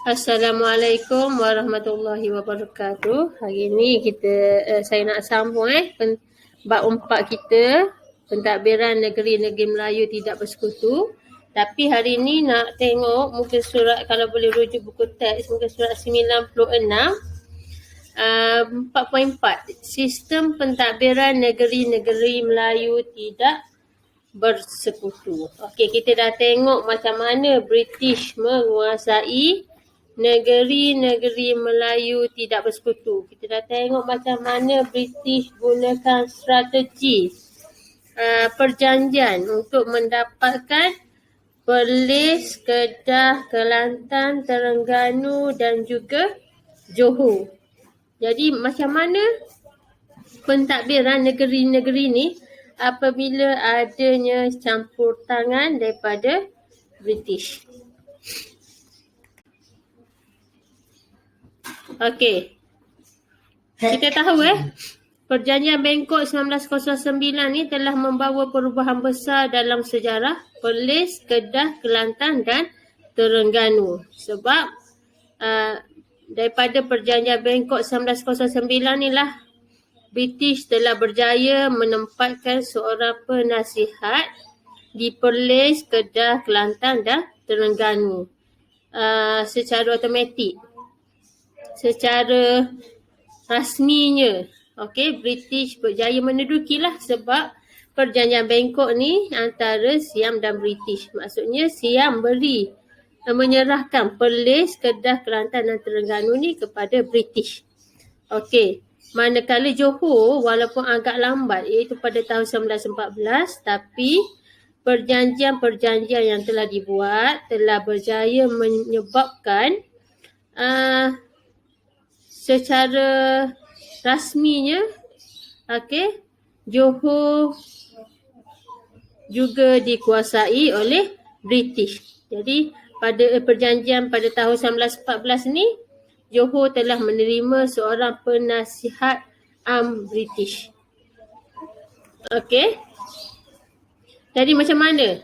Assalamualaikum warahmatullahi wabarakatuh. Hari ni saya nak sambung bab 4 kita, pentadbiran negeri-negeri Melayu tidak bersekutu. Tapi hari ni nak tengok muka surat, kalau boleh rujuk buku teks, muka surat 96, 4.4. Sistem pentadbiran negeri-negeri Melayu tidak bersekutu. Okey, kita dah tengok macam mana British menguasai negeri-negeri Melayu tidak bersekutu. Kita dah tengok macam mana British gunakan strategi perjanjian untuk mendapatkan Perlis, Kedah, Kelantan, Terengganu dan juga Johor. Jadi macam mana pentadbiran negeri-negeri ni apabila adanya campur tangan daripada British. Okey. Kita tahu Perjanjian Bangkok 1909 ni telah membawa perubahan besar dalam sejarah Perlis, Kedah, Kelantan dan Terengganu. Sebab daripada Perjanjian Bangkok 1909 ni lah British telah berjaya menempatkan seorang penasihat di Perlis, Kedah, Kelantan dan Terengganu secara automatik. Secara rasminya, British berjaya mendudukilah sebab Perjanjian Bangkok ni antara Siam dan British. Maksudnya Siam menyerahkan Perlis, Kedah, Kelantan dan Terengganu ni kepada British. Manakala Johor walaupun agak lambat iaitu pada tahun 1914, tapi perjanjian-perjanjian yang telah dibuat telah berjaya menyebabkan secara rasminya Johor juga dikuasai oleh British. Jadi pada perjanjian pada tahun 1914 ni Johor telah menerima seorang penasihat British. Jadi macam mana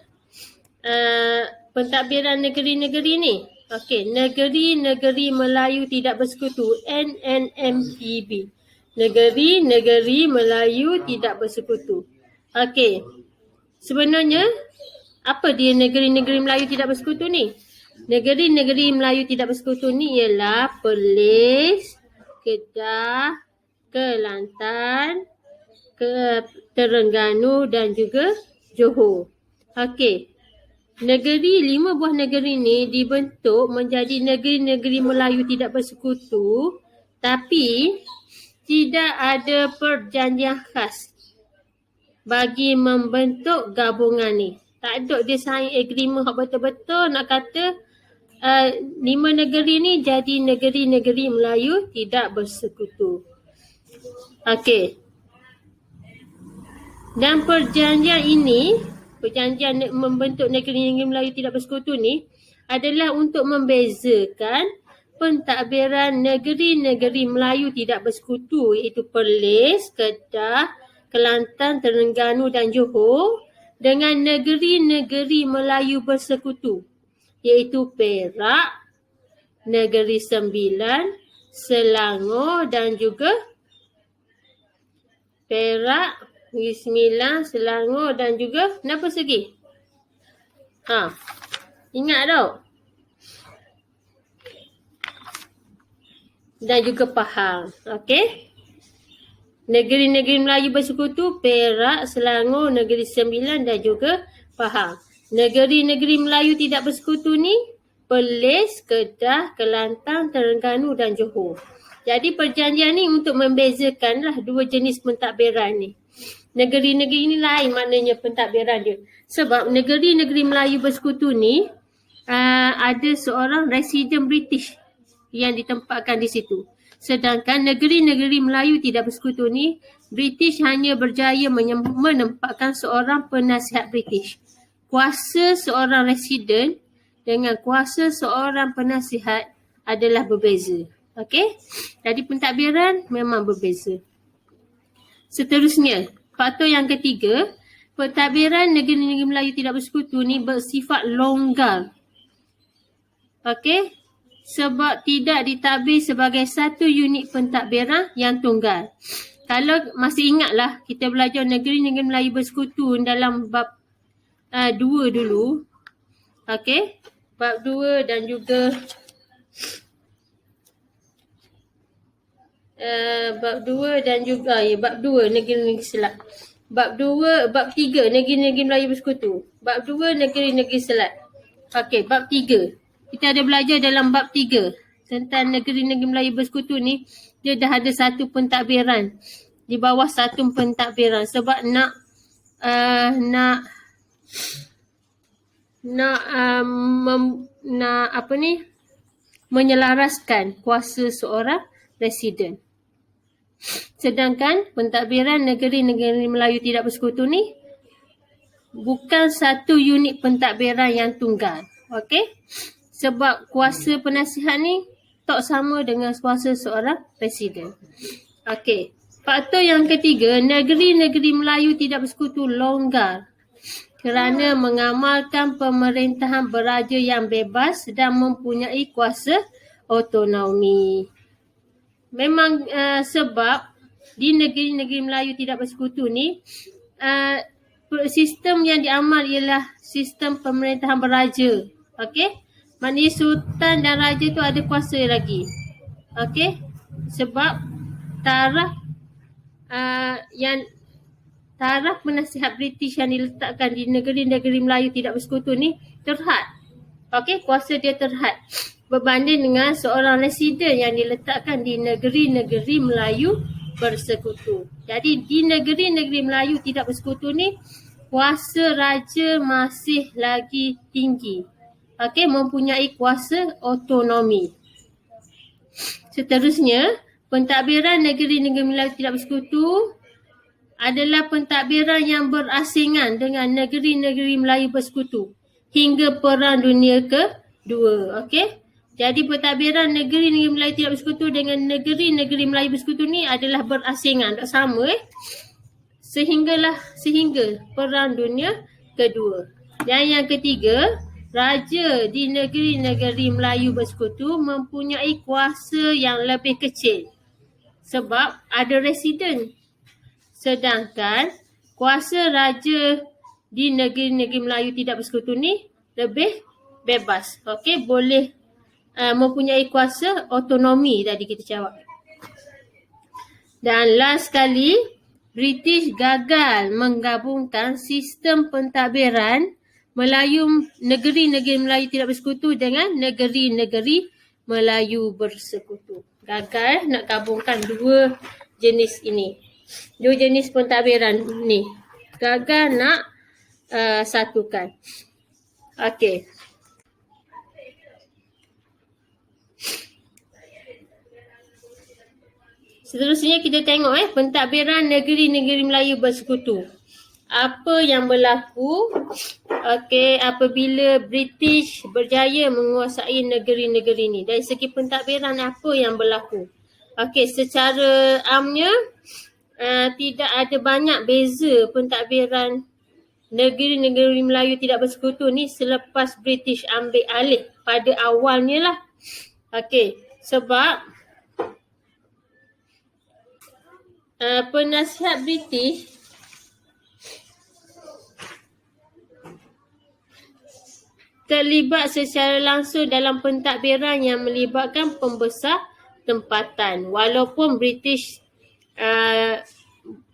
pentadbiran negeri-negeri ni? Negeri-negeri Melayu tidak bersekutu, NNMTB. Negeri-negeri Melayu tidak bersekutu. Sebenarnya apa dia negeri-negeri Melayu tidak bersekutu ni? Negeri-negeri Melayu tidak bersekutu ni ialah Perlis, Kedah, Kelantan, Terengganu dan juga Johor. Lima buah negeri ni dibentuk menjadi negeri-negeri Melayu tidak bersekutu, tapi tidak ada perjanjian khas bagi membentuk gabungan ni. Tak ada dia sign agreement betul-betul nak kata 5 negeri ni jadi negeri-negeri Melayu tidak bersekutu. Dan perjanjian membentuk negeri-negeri Melayu tidak bersekutu ni adalah untuk membezakan pentadbiran negeri-negeri Melayu tidak bersekutu iaitu Perlis, Kedah, Kelantan, Terengganu dan Johor dengan negeri-negeri Melayu bersekutu iaitu Perak, Negeri Sembilan, Selangor dan juga Perak, Negeri Sembilan, Selangor dan juga kenapa segi? Ingat tau. Dan juga Pahang. Negeri-negeri Melayu bersekutu Perak, Selangor, Negeri Sembilan dan juga Pahang. Negeri-negeri Melayu tidak bersekutu ni Perlis, Kedah, Kelantan, Terengganu dan Johor. Jadi perjanjian ni untuk membezakanlah dua jenis pentadbiran ni. Negeri-negeri ni lain maknanya pentadbiran dia. Sebab negeri-negeri Melayu bersekutu ni ada seorang resident British yang ditempatkan di situ. Sedangkan negeri-negeri Melayu tidak bersekutu ni British hanya berjaya menempatkan seorang penasihat British. Kuasa seorang resident dengan kuasa seorang penasihat adalah berbeza. Jadi pentadbiran memang berbeza. Seterusnya, faktor yang ketiga, pentadbiran negeri-negeri Melayu tidak bersekutu ni bersifat longgar. sebab tidak ditadbir sebagai satu unit pentadbiran yang tunggal. Kalau masih ingatlah kita belajar negeri-negeri Melayu bersekutu dalam bab 2 dulu. Okey, bab 2 dan juga bab 2 dan juga bab 2 negeri-negeri Selat. Bab 2, bab 3 negeri-negeri Melayu bersekutu. Bab 2 negeri-negeri Selat. Okey, bab 3. Kita ada belajar dalam bab 3 tentang negeri-negeri Melayu bersekutu ni, dia dah ada satu pentadbiran di bawah satu pentadbiran sebab nak menyelaraskan kuasa seorang residen. Sedangkan pentadbiran negeri-negeri Melayu tidak bersekutu ni bukan satu unit pentadbiran yang tunggal. Okey? Sebab kuasa penasihat ni tak sama dengan kuasa seorang presiden. Okey. Faktor yang ketiga, negeri-negeri Melayu tidak bersekutu longgar kerana mengamalkan pemerintahan beraja yang bebas dan mempunyai kuasa otonomi. Memang sebab di negeri-negeri Melayu tidak bersekutu ni sistem yang diamal ialah sistem pemerintahan beraja. Okey? Maknanya sultan dan raja tu ada kuasa lagi. Okey? Sebab taraf taraf penasihat British yang diletakkan di negeri-negeri Melayu tidak bersekutu ni terhad. Okey, kuasa dia terhad berbanding dengan seorang residen yang diletakkan di negeri-negeri Melayu bersekutu. Jadi di negeri-negeri Melayu tidak bersekutu ni kuasa raja masih lagi tinggi. Okey, mempunyai kuasa otonomi. Seterusnya, pentadbiran negeri-negeri Melayu tidak bersekutu adalah pentadbiran yang berasingan dengan negeri-negeri Melayu bersekutu hingga Perang Dunia Kedua. Okey? Jadi pentadbiran negeri-negeri Melayu tidak bersekutu dengan negeri-negeri Melayu bersekutu ni adalah berasingan, tak sama sehingga Perang Dunia Kedua. Dan yang ketiga, raja di negeri-negeri Melayu bersekutu mempunyai kuasa yang lebih kecil sebab ada residen. Sedangkan kuasa raja di negeri-negeri Melayu tidak bersekutu ni lebih bebas. Okey, boleh mempunyai kuasa otonomi tadi kita jawab. Dan last sekali, British gagal menggabungkan sistem pentadbiran Melayu negeri-negeri Melayu tidak bersekutu dengan negeri-negeri Melayu bersekutu. Gagal nak gabungkan dua jenis ini. Dua jenis pentadbiran ni. Gagal nak satukan. Okey. Seterusnya kita tengok pentadbiran negeri-negeri Melayu bersekutu. Apa yang berlaku apabila British berjaya menguasai negeri-negeri ni. Dari segi pentadbiran apa yang berlaku. Secara amnya tidak ada banyak beza pentadbiran negeri-negeri Melayu tidak bersekutu ni selepas British ambil alih pada awalnya lah. Sebab penasihat British terlibat secara langsung dalam pentadbiran yang melibatkan pembesar tempatan. Walaupun British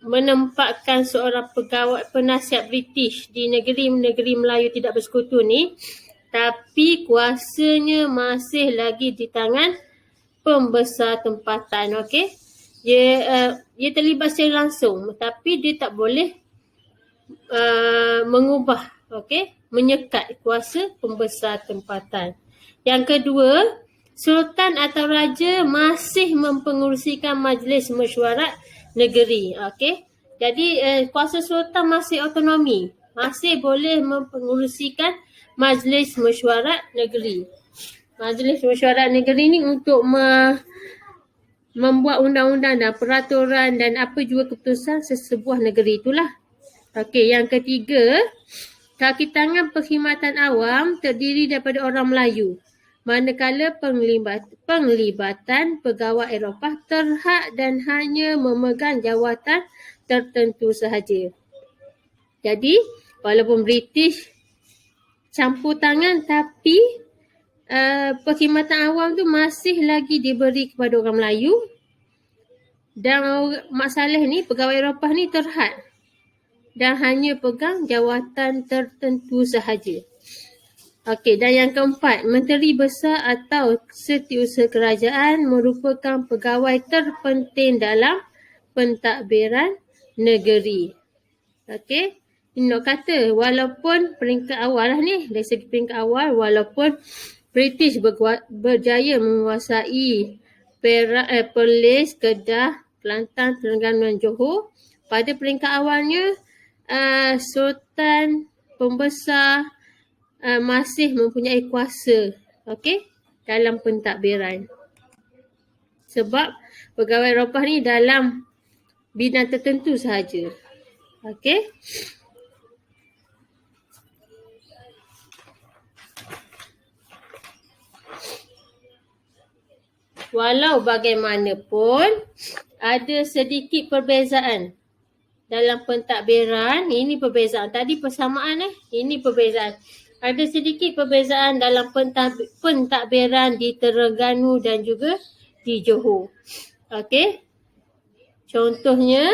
menempatkan seorang pegawai penasihat British di negeri-negeri Melayu tidak bersekutu ni, tapi kuasanya masih lagi di tangan pembesar tempatan. Dia terlibat secara langsung, tapi dia tak boleh mengubah, menyekat kuasa pembesar tempatan. Yang kedua, sultan atau raja masih mempengerusikan majlis mesyuarat negeri. Jadi kuasa sultan masih otonomi, masih boleh mempengerusikan majlis mesyuarat negeri. Majlis mesyuarat negeri ni untuk membuat undang-undang dan peraturan dan apa juga keputusan sesebuah negeri itulah. Yang ketiga, kaki tangan perkhidmatan awam terdiri daripada orang Melayu. manakala penglibatan pegawai Eropah terhad dan hanya memegang jawatan tertentu sahaja. Jadi, walaupun British campur tangan, tapi perkhidmatan awam tu masih lagi diberi kepada orang Melayu. Dan masalah ni, pegawai Eropah ni terhad dan hanya pegang jawatan tertentu sahaja. Okey, dan yang keempat, Menteri Besar atau Setiausaha Kerajaan merupakan pegawai terpenting dalam pentadbiran negeri. Okey, ini nak kata walaupun peringkat awal lah ni, dari segi peringkat awal, walaupun British berjaya menguasai Perak, Perlis, Kedah, Kelantan, Terengganu dan Johor, pada peringkat awalnya Sultan Pembesar masih mempunyai kuasa, okey, dalam pentadbiran. Sebab pegawai Eropah ni dalam bidang tertentu sahaja. Okey. Walau bagaimanapun, ada sedikit perbezaan dalam pentadbiran. Ini perbezaan. Tadi persamaan ini perbezaan. Ada sedikit perbezaan dalam pentadbiran di Terengganu dan juga di Johor. Okey. Contohnya,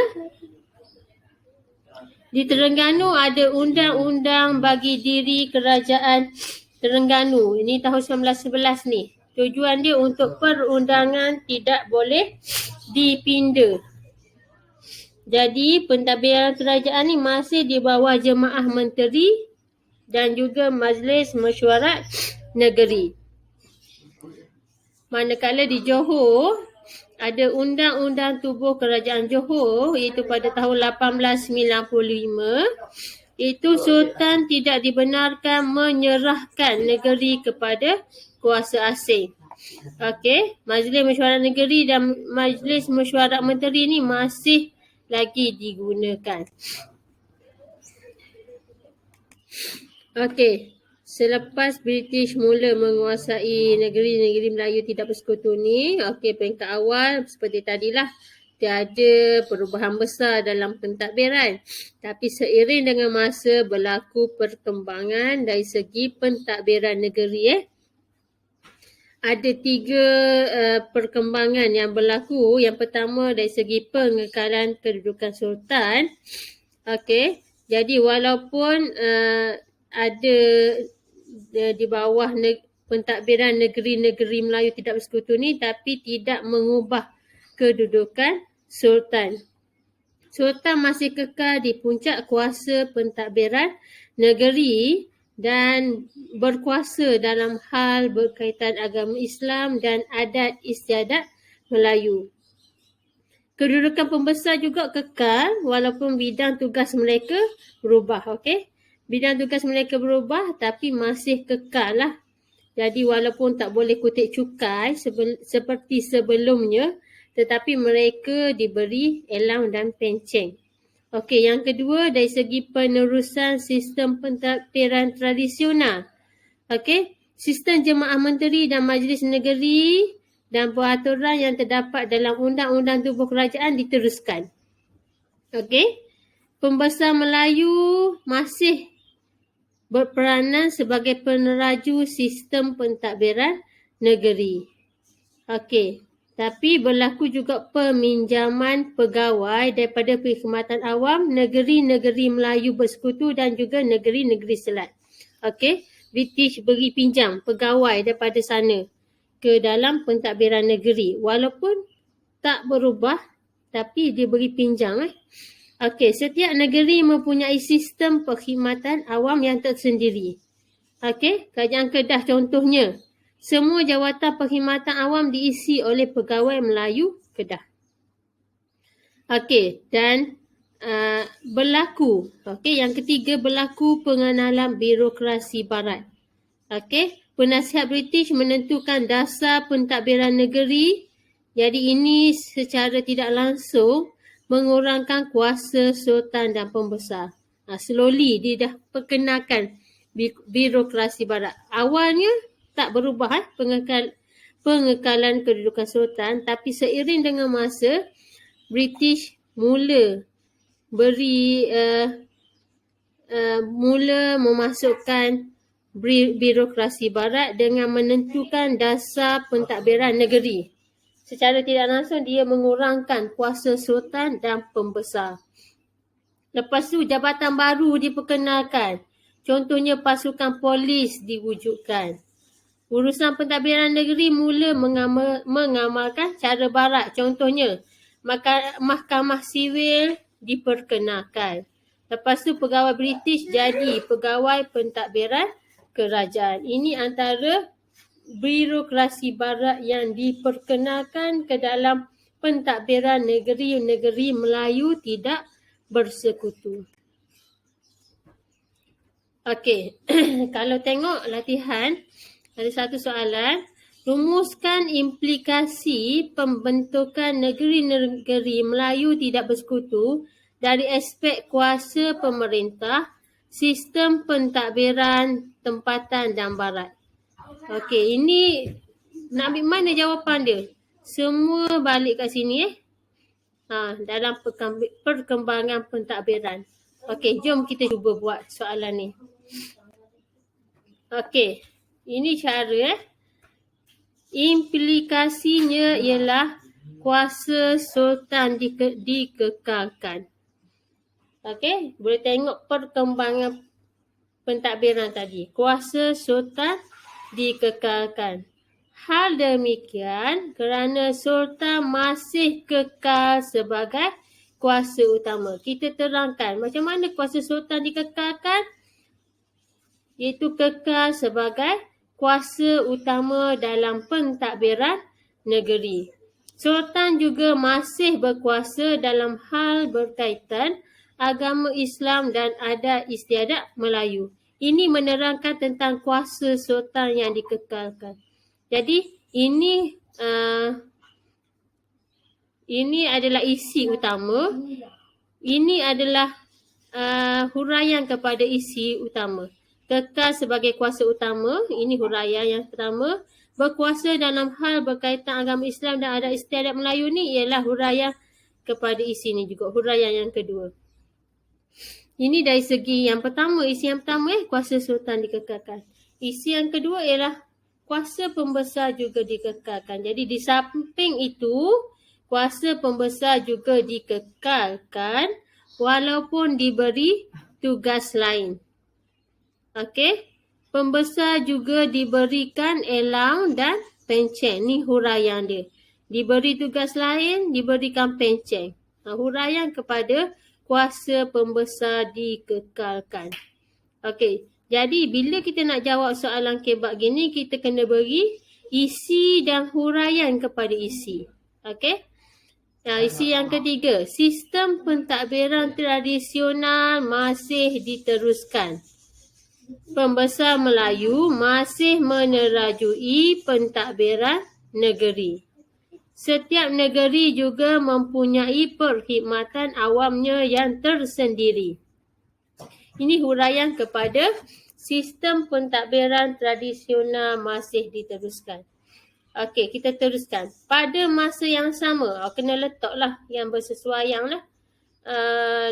di Terengganu ada undang-undang bagi diri kerajaan Terengganu. Ini tahun 1911 ni. Tujuan dia untuk perundangan tidak boleh dipinda. Jadi pentadbiran kerajaan ni masih di bawah Jemaah Menteri dan juga Majlis Mesyuarat Negeri. Manakala di Johor ada Undang-Undang Tubuh Kerajaan Johor, iaitu pada tahun 1895, itu Sultan tidak dibenarkan menyerahkan negeri kepada kuasa asing. Okey, Majlis Mesyuarat Negeri dan Majlis Mesyuarat Menteri ni masih lagi digunakan. Okey, selepas British mula menguasai negeri-negeri Melayu tidak bersekutu ni, okey, peringkat awal seperti tadilah, tiada perubahan besar dalam pentadbiran. Tapi seiring dengan masa berlaku perkembangan dari segi pentadbiran negeri. Ada 3 perkembangan yang berlaku. Yang pertama dari segi pengekalan kedudukan Sultan. Okey, jadi walaupun ada di bawah pentadbiran negeri-negeri Melayu tidak bersekutu ni, tapi tidak mengubah kedudukan Sultan. Sultan masih kekal di puncak kuasa pentadbiran negeri dan berkuasa dalam hal berkaitan agama Islam dan adat istiadat Melayu. Kedudukan pembesar juga kekal walaupun bidang tugas mereka berubah. Okey, bidang tugas mereka berubah tapi masih kekal lah. Jadi walaupun tak boleh kutip cukai seperti sebelumnya, tetapi mereka diberi elang dan pencen. Okey, yang kedua dari segi penerusan sistem pentadbiran tradisional. Okey, sistem Jemaah Menteri dan Majlis Negeri dan peraturan yang terdapat dalam Undang-Undang Tubuh Kerajaan diteruskan. Okey, Pembesar Melayu masih berperanan sebagai peneraju sistem pentadbiran negeri. Okey, tapi berlaku juga peminjaman pegawai daripada perkhidmatan awam negeri-negeri Melayu bersekutu dan juga negeri-negeri selat. Okey, British beri pinjam pegawai daripada sana ke dalam pentadbiran negeri walaupun tak berubah tapi dia beri pinjam. Okey, setiap negeri mempunyai sistem perkhidmatan awam yang tersendiri. Okey, Kerajaan Kedah contohnya, semua jawatan perkhidmatan awam diisi oleh pegawai Melayu Kedah. Okey, dan berlaku. Okey, yang ketiga berlaku pengenalan birokrasi barat. Okey, penasihat British menentukan dasar pentadbiran negeri. Jadi ini secara tidak langsung mengurangkan kuasa Sultan dan Pembesar. Slowly dia dah perkenalkan birokrasi barat. Awalnya tak berubah pengekalan kedudukan sultan, tapi seiring dengan masa British mula memasukkan birokrasi barat dengan menentukan dasar pentadbiran negeri. Secara tidak langsung dia mengurangkan kuasa sultan dan pembesar. Lepas tu jabatan baru diperkenalkan. Contohnya pasukan polis diwujudkan. Urusan pentadbiran negeri mula mengamalkan cara barat. Contohnya mahkamah sivil diperkenalkan. Lepas tu pegawai British jadi pegawai pentadbiran kerajaan. Ini antara birokrasi barat yang diperkenalkan ke dalam pentadbiran negeri-negeri Melayu tidak bersekutu. Okey, kalau tengok latihan, ada satu soalan. Rumuskan implikasi pembentukan negeri-negeri Melayu tidak bersekutu dari aspek kuasa pemerintah, sistem pentadbiran tempatan dan barat. Okey, ini nak ambil mana jawapan dia? Semua balik kat sini dalam perkembangan pentadbiran. Okey, jom kita cuba buat soalan ni. Okey, ini cara Implikasinya ialah kuasa sultan dikekalkan. Okey, boleh tengok perkembangan pentadbiran tadi. Kuasa sultan dikekalkan. Hal demikian kerana sultan masih kekal sebagai kuasa utama. Kita terangkan macam mana kuasa sultan dikekalkan, iaitu kekal sebagai kuasa utama dalam pentadbiran negeri. Sultan juga masih berkuasa dalam hal berkaitan agama Islam dan adat istiadat Melayu. Ini menerangkan tentang kuasa sultan yang dikekalkan. Jadi ini adalah isi utama. Ini adalah huraian kepada isi utama. Kekal sebagai kuasa utama, ini huraian yang pertama. Berkuasa dalam hal berkaitan agama Islam dan adat istiadat Melayu ni ialah huraian kepada isi ni juga, huraian yang kedua. Ini dari segi yang pertama, isi yang pertama kuasa sultan dikekalkan. Isi yang kedua ialah kuasa pembesar juga dikekalkan. Jadi di samping itu, kuasa pembesar juga dikekalkan walaupun diberi tugas lain. Okey, pembesar juga diberikan elang dan pencen. Ni huraian dia. Diberi tugas lain, diberikan pencen. Huraian kepada kuasa pembesar dikekalkan. Okey, jadi bila kita nak jawab soalan kebak gini, kita kena beri isi dan huraian kepada isi. Okey. Isi yang ketiga, sistem pentadbiran tradisional masih diteruskan. Pembesar Melayu masih menerajui pentadbiran negeri. Setiap negeri juga mempunyai perkhidmatan awamnya yang tersendiri. Ini huraian kepada sistem pentadbiran tradisional masih diteruskan. Okey, kita teruskan. Pada masa yang sama, kena letaklah yang bersesuaian lah.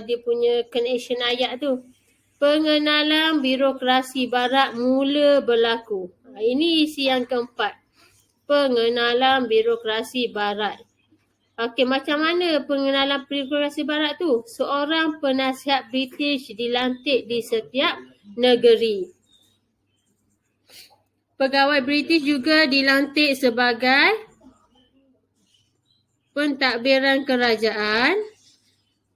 Dia punya connection ayat tu. Pengenalan birokrasi barat mula berlaku. Ini isi yang keempat. Pengenalan birokrasi barat. Okey, macam mana pengenalan birokrasi barat tu? Seorang penasihat British dilantik di setiap negeri. Pegawai British juga dilantik sebagai pentadbiran kerajaan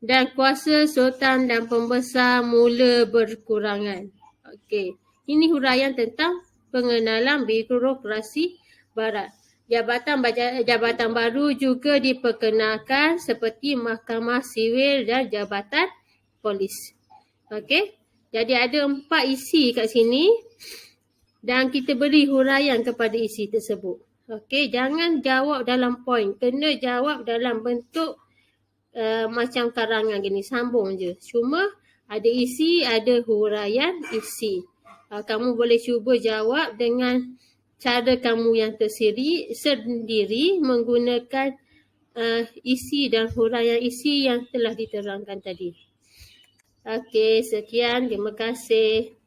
dan kuasa sultan dan pembesar mula berkurangan. Okey, ini huraian tentang pengenalan birokrasi barat. Jabatan baru juga diperkenalkan seperti mahkamah sivil dan jabatan polis. Okey, jadi ada 4 isi kat sini dan kita beri huraian kepada isi tersebut. Okey, jangan jawab dalam poin, kena jawab dalam bentuk macam karangan gini, sambung je. Cuma ada isi, ada huraian isi. Kamu boleh cuba jawab dengan cara kamu yang sendiri menggunakan isi dan huraian isi yang telah diterangkan tadi. Okey, sekian. Terima kasih.